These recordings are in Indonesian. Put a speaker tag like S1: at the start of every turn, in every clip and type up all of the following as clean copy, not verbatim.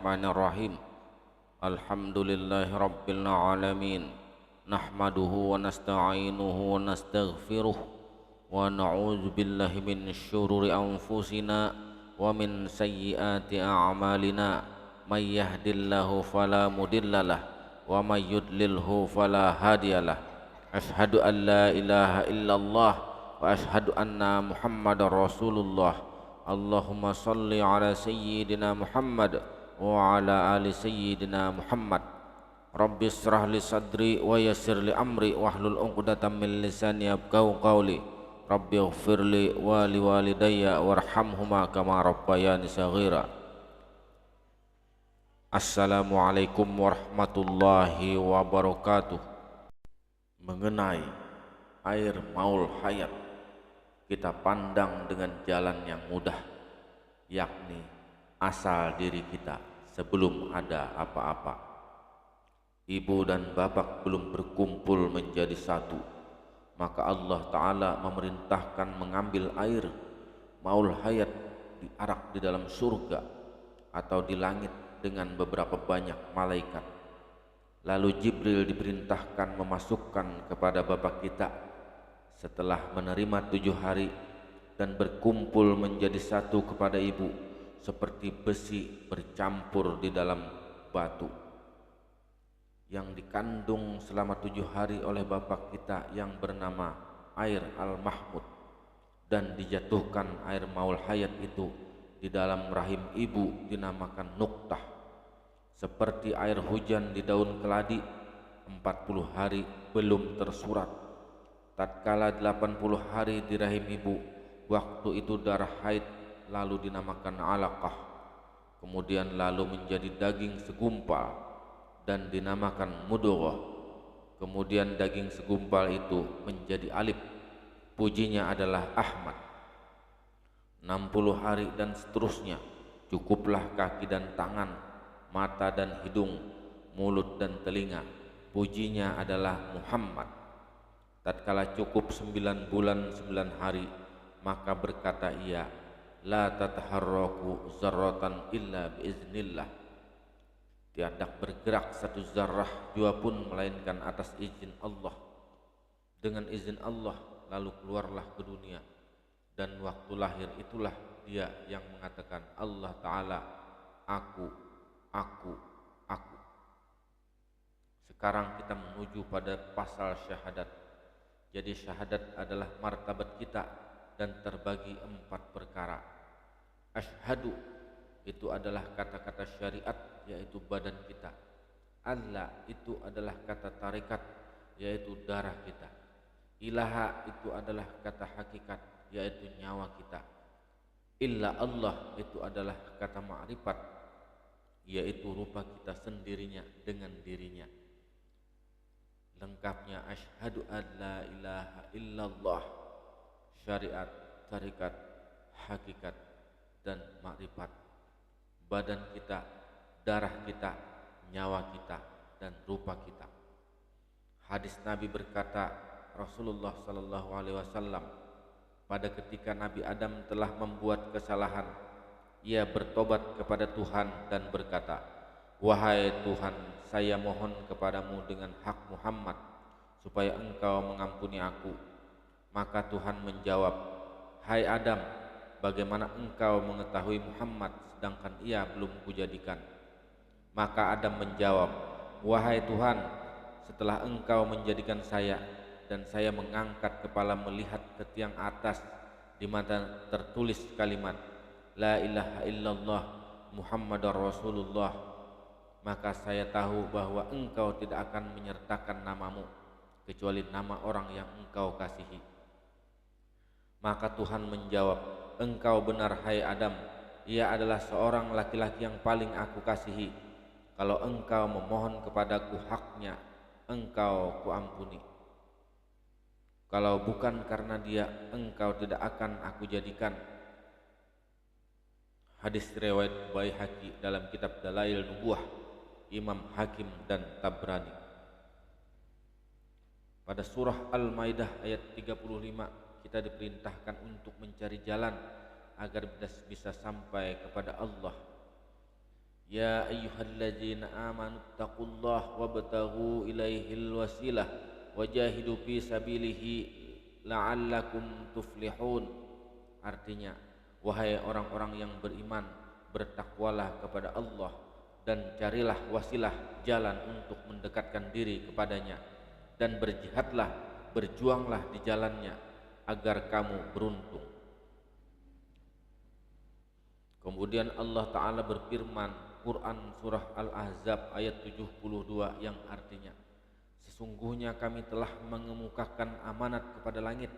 S1: Bismillahirrahmanirrahim. Alhamdulillahi rabbil alamin. Nahmaduhu wa nasta'inuhu wa nastaghfiruh wa na'udzu billahi min syururi anfusina wa min sayyiati a'malina. May yahdillahu fala mudhillalah wa may yudlilhu fala hadiyalah. Asyhadu an la ilaha illallah wa asyhadu anna Muhammadar Rasulullah. Allahumma salli ala sayyidina Muhammad wa ala ali sayyidina Muhammad. Rabbi israh li sadri wa yassir li amri wahlul 'uqdatam min lisani yafqahu qawli. Rabbi ighfirli wa li walidayya warhamhuma kama rabbayani shaghira. Assalamualaikum warahmatullahi wabarakatuh. Mengenai air maul hayat, kita pandang dengan jalan yang mudah, yakni asal diri kita sebelum ada apa-apa. Ibu dan bapak belum berkumpul menjadi satu, maka Allah Ta'ala memerintahkan mengambil air maul hayat diarak di dalam surga atau di langit dengan beberapa banyak malaikat. Lalu Jibril diperintahkan memasukkan kepada bapak kita setelah menerima 7 hari dan berkumpul menjadi satu kepada ibu seperti besi bercampur di dalam batu, yang dikandung selama 7 hari oleh bapak kita yang bernama air al-mahmud, dan dijatuhkan air maul hayat itu di dalam rahim ibu dinamakan nuktah. Seperti air hujan di daun keladi, 40 hari belum tersurat. Tatkala 80 hari di rahim ibu, waktu itu darah haid, lalu dinamakan alaqah. Kemudian lalu menjadi daging segumpal dan dinamakan mudghah. Kemudian daging segumpal itu menjadi alif, pujinya adalah Ahmad. 60 hari dan seterusnya, cukuplah kaki dan tangan, mata dan hidung, mulut dan telinga, pujinya adalah Muhammad. Tatkala cukup 9 bulan 9 hari, maka berkata ia, la tataharraku zarratan illa biiznillah, tiada bergerak satu zarrah jua pun melainkan atas izin Allah. Dengan izin Allah lalu keluarlah ke dunia, dan waktu lahir itulah dia yang mengatakan Allah Ta'ala, aku. Sekarang kita menuju pada pasal syahadat. Jadi syahadat adalah martabat kita dan terbagi 4 perkara. Asyhadu itu adalah kata-kata syariat, yaitu badan kita. Allah itu adalah kata tarekat, yaitu darah kita. Ilaha itu adalah kata hakikat, yaitu nyawa kita. Illa Allah itu adalah kata ma'rifat, yaitu rupa kita sendirinya dengan dirinya. Lengkapnya asyhadu an la ilaha illallah, syariat, tarekat, hakikat, dan makrifat. Badan kita, darah kita, nyawa kita, dan rupa kita. Hadis Nabi berkata, Rasulullah sallallahu alaihi wasallam, pada ketika Nabi Adam telah membuat kesalahan, ia bertobat kepada Tuhan dan berkata, wahai Tuhan, saya mohon kepadamu dengan hak Muhammad supaya engkau mengampuni aku. Maka Tuhan menjawab, hai Adam, bagaimana engkau mengetahui Muhammad sedangkan ia belum kujadikan? Maka Adam menjawab, wahai Tuhan, setelah engkau menjadikan saya dan saya mengangkat kepala melihat ke tiang atas di mana tertulis kalimat la ilaha illallah Muhammadar Rasulullah, maka saya tahu bahwa engkau tidak akan menyertakan namamu kecuali nama orang yang engkau kasihi. Maka Tuhan menjawab, engkau benar hai Adam, ia adalah seorang laki-laki yang paling aku kasihi. Kalau engkau memohon kepadaku haknya, engkau kuampuni. Kalau bukan karena dia, engkau tidak akan aku jadikan. Hadis riwayat Baihaqi dalam kitab Dalail Nubuwah, Imam Hakim dan Tabrani. Pada surah Al-Maidah ayat 35, kita diperintahkan untuk mencari jalan agar bisa sampai kepada Allah. Ya ayyuhalladzina amanu taqullaha wabtaghu ilaihil wasilah wajahidu fi sabilihi la'allakum tuflihun. Artinya, wahai orang-orang yang beriman, bertakwalah kepada Allah dan carilah wasilah jalan untuk mendekatkan diri kepadanya, dan berjihadlah, berjuanglah di jalannya agar kamu beruntung. Kemudian Allah Ta'ala berfirman, Quran Surah Al-Ahzab ayat 72, yang artinya, sesungguhnya kami telah mengemukakan amanat kepada langit,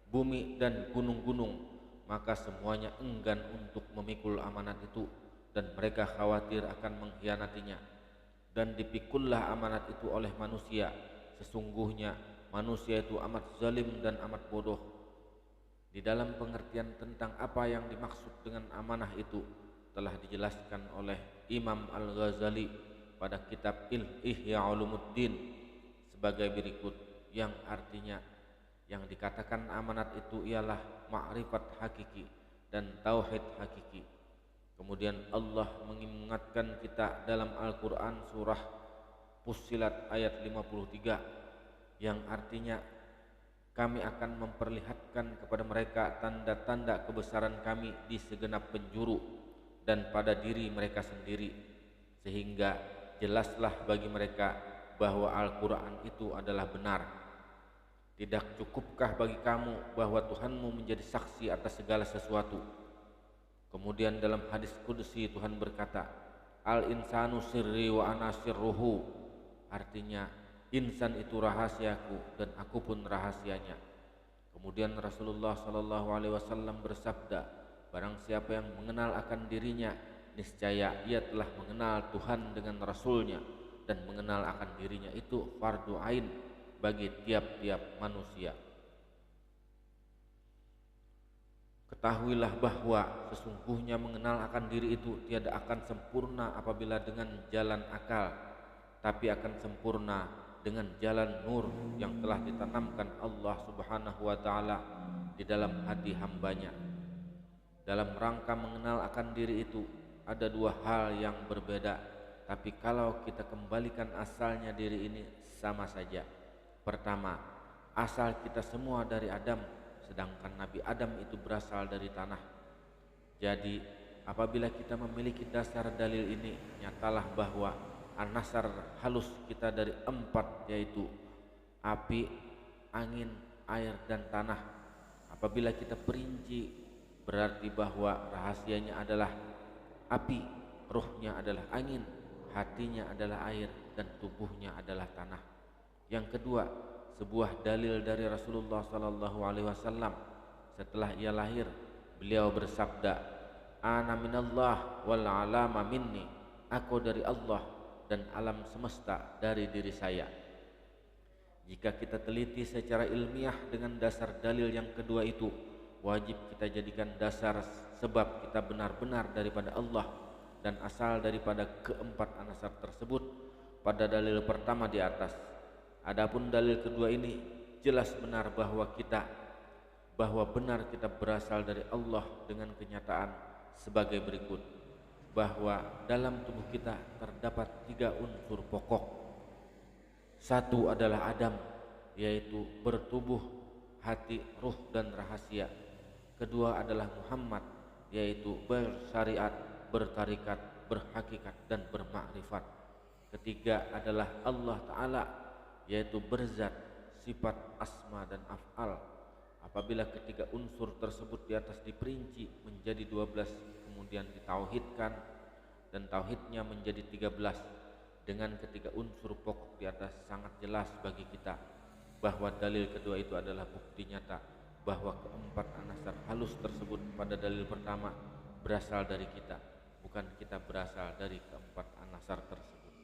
S1: bumi dan gunung-gunung, maka semuanya enggan untuk memikul amanat itu, dan mereka khawatir akan mengkhianatinya. Dan dipikullah amanat itu oleh manusia, sesungguhnya manusia itu amat zalim dan amat bodoh. Di dalam pengertian tentang apa yang dimaksud dengan amanah itu telah dijelaskan oleh Imam Al-Ghazali pada kitab Ihya Ulumuddin sebagai berikut, yang artinya, yang dikatakan amanat itu ialah ma'rifat hakiki dan tauhid hakiki. Kemudian Allah mengingatkan kita dalam Al-Quran surah Fussilat ayat 53, yang artinya, kami akan memperlihatkan kepada mereka tanda-tanda kebesaran kami di segenap penjuru dan pada diri mereka sendiri, sehingga jelaslah bagi mereka bahwa Al-Quran itu adalah benar. Tidak cukupkah bagi kamu bahwa Tuhanmu menjadi saksi atas segala sesuatu? Kemudian dalam hadis qudsi Tuhan berkata, Al-insanu sirri wa ana sirruhu, artinya, insan itu rahasiaku dan aku pun rahasianya. Kemudian Rasulullah SAW bersabda, barang siapa yang mengenal akan dirinya, niscaya ia telah mengenal Tuhan dengan Rasulnya, dan mengenal akan dirinya itu fardu ain bagi tiap-tiap manusia. Ketahuilah bahwa sesungguhnya mengenal akan diri itu tiada akan sempurna apabila dengan jalan akal, tapi akan sempurna dengan jalan nur yang telah ditanamkan Allah Subhanahu wa Ta'ala di dalam hati hambanya. Dalam rangka mengenal akan diri itu ada dua hal yang berbeda, tapi kalau kita kembalikan asalnya diri ini sama saja. Pertama, asal kita semua dari Adam, sedangkan Nabi Adam itu berasal dari tanah. Jadi apabila kita memiliki dasar dalil ini, nyatalah bahwa an-nasar halus kita dari empat, yaitu api, angin, air, dan tanah. Apabila kita perinci, berarti bahwa rahasianya adalah api, ruhnya adalah angin, hatinya adalah air, dan tubuhnya adalah tanah. Yang kedua, sebuah dalil dari Rasulullah SAW. Setelah ia lahir, beliau bersabda, Ana minallah wal alama minni, aku dari Allah dan alam semesta dari diri saya. Jika kita teliti secara ilmiah dengan dasar dalil yang kedua itu, wajib kita jadikan dasar sebab kita benar-benar daripada Allah dan asal daripada keempat anasar tersebut pada dalil pertama di atas. Adapun dalil kedua ini jelas benar bahwa benar kita berasal dari Allah dengan kenyataan sebagai berikut, bahwa dalam tubuh kita terdapat 3 unsur pokok. Satu adalah Adam, yaitu bertubuh, hati, ruh, dan rahasia. Kedua adalah Muhammad, yaitu bersyariat, bertarikat, berhakikat, dan bermakrifat. Ketiga adalah Allah Ta'ala, yaitu berzat, sifat, asma, dan af'al. Apabila ketiga unsur tersebut di atas diperinci menjadi 12, kemudian ditauhidkan, dan tauhidnya menjadi 13, dengan ketiga unsur pokok di atas sangat jelas bagi kita bahwa dalil kedua itu adalah bukti nyata bahwa keempat anasar halus tersebut pada dalil pertama berasal dari kita, bukan kita berasal dari keempat anasar tersebut.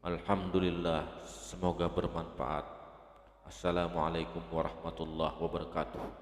S1: Alhamdulillah, semoga bermanfaat. Assalamualaikum warahmatullahi wabarakatuh.